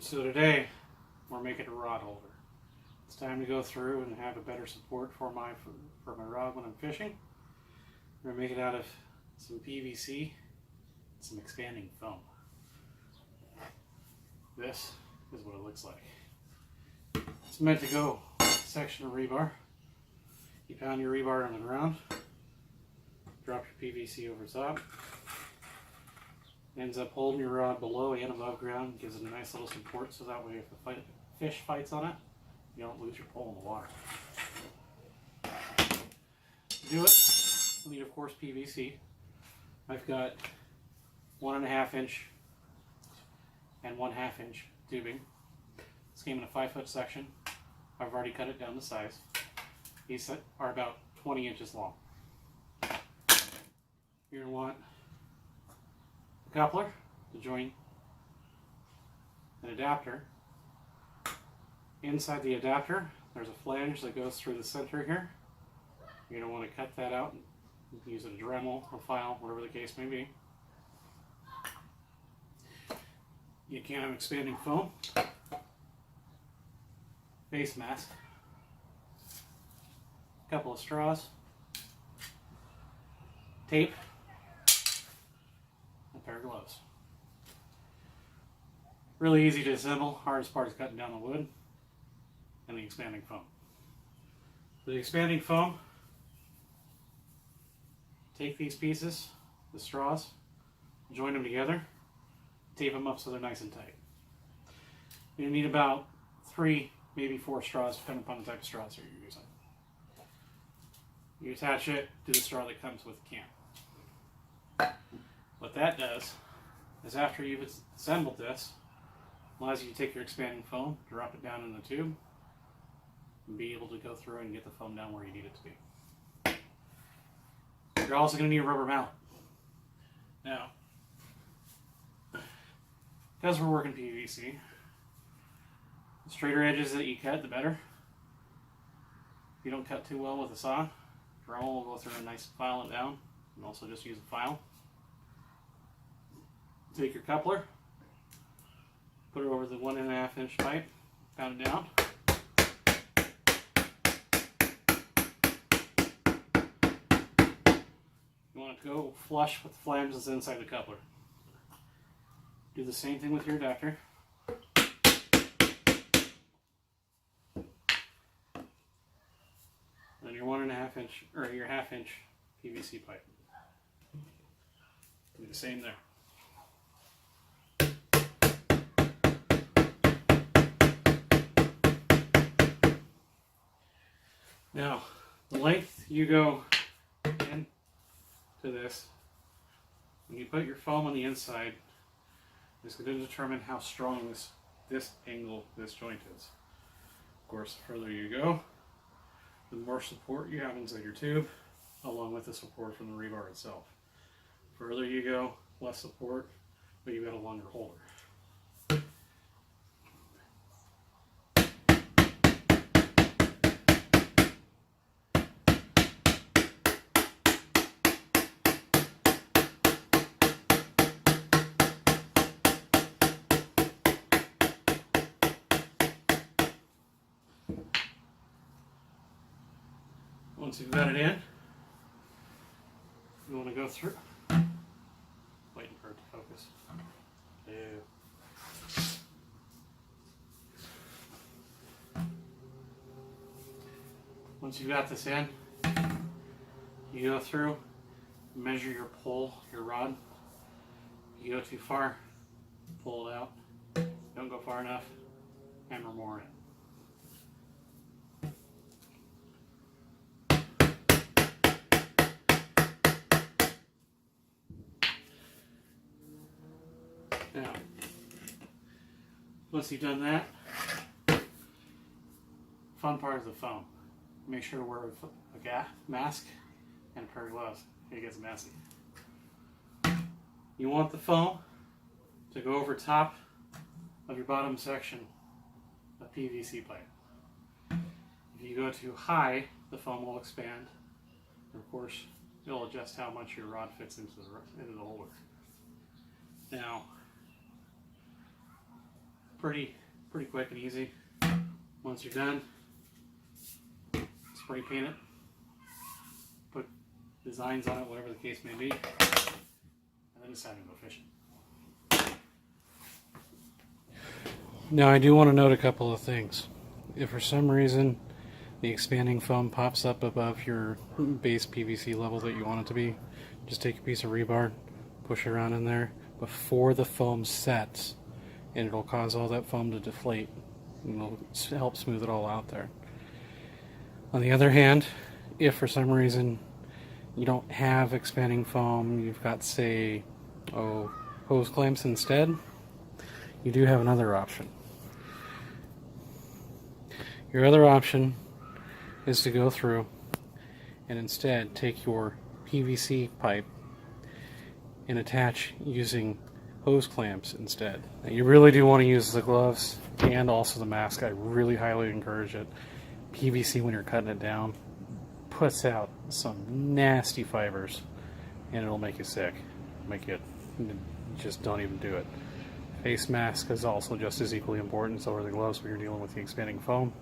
So today we're making a rod holder. It's time to go through and have a better support for my rod when I'm fishing. We're going to make it out of some PVC and some expanding foam. This is what it looks like. It's meant to go section of rebar. You pound your rebar on the ground, drop your PVC over top. Ends up holding your rod below and above ground, gives it a nice little support so that way if the fish fights on it, you don't lose your pole in the water. To do it, you need of course PVC. I've got 1.5 inch and 1/2 inch tubing. This came in a 5-foot section. I've already cut it down to size. These are about 20 inches long. You're going to want a coupler to join an adapter. Inside the adapter, there's a flange that goes through the center here. You're going to want to cut that out and use a Dremel or file, whatever the case may be. You can have expanding foam, face mask, a couple of straws, tape, and a pair of gloves. Really easy to assemble. Hardest part is cutting down the wood and the expanding foam. For the expanding foam, take these pieces, the straws, join them together, tape them up so they're nice and tight. You need about 3, maybe 4 straws, depending upon the type of straws that you're using. You attach it to the straw that comes with the can. What that does is after you've assembled this, allows you to take your expanding foam, drop it down in the tube, and be able to go through and get the foam down where you need it to be. You're also going to need a rubber mallet. Now, because we're working PVC, the straighter edges that you cut, the better. If you don't cut too well with a saw, Dremel will go through and nice file it down, and also just use a file. Take your coupler, put it over the 1.5 inch pipe, pound it down. You want it to go flush with the flange that's inside the coupler. Do the same thing with your adapter. And your 1.5 inch or your 1/2 inch PVC pipe. Do the same there. Now, the length you go into this, when you put your foam on the inside, is going to determine how strong this angle, this joint is. Of course, the further you go, the more support you have inside your tube, along with the support from the rebar itself. The further you go, less support, but you've got a longer holder. Once you've got it in, you want to go through. Waiting for it to focus. Once you've got this in, you go through, measure your pole, your rod. You go too far, pull it out. Don't go far enough, hammer more in. Now, once you've done that, fun part is the foam. Make sure to wear a mask and a pair of gloves. It gets messy. You want the foam to go over top of your bottom section of PVC pipe. If you go too high, the foam will expand. And of course, it'll adjust how much your rod fits into the holder. Now, pretty quick and easy. Once you're done, spray paint it, put designs on it, whatever the case may be, and then it's time to go fishing. Now I do want to note a couple of things. If for some reason the expanding foam pops up above your base PVC level that you want it to be, just take a piece of rebar, push it around in there before the foam sets, and it'll cause all that foam to deflate, and it'll help smooth it all out there. On the other hand, if for some reason you don't have expanding foam, you've got, say, hose clamps instead, you do have another option. Your other option is to go through and instead take your PVC pipe and attach using hose clamps instead. Now, you really do want to use the gloves and also the mask. I really highly encourage it. PVC, when you're cutting it down, puts out some nasty fibers and it'll make you sick. Just don't even do it. Face mask is also just as equally important, so are the gloves when you're dealing with the expanding foam,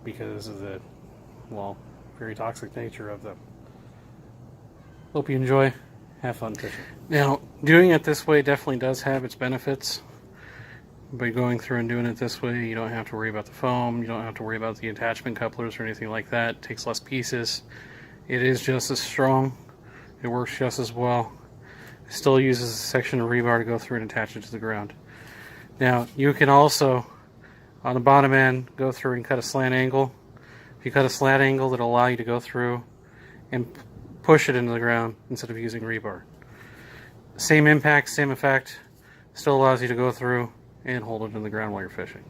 because of the, well, very toxic nature of them. Hope you enjoy. Have fun fishing. Now, doing it this way definitely does have its benefits. By going through and doing it this way, you don't have to worry about the foam, you don't have to worry about the attachment couplers or anything like that. It takes less pieces. It is just as strong. It works just as well. It still uses a section of rebar to go through and attach it to the ground. Now, you can also, on the bottom end, go through and cut a slant angle. If you cut a slant angle, it'll allow you to go through and push it into the ground instead of using rebar. Same impact, same effect, still allows you to go through and hold it in the ground while you're fishing.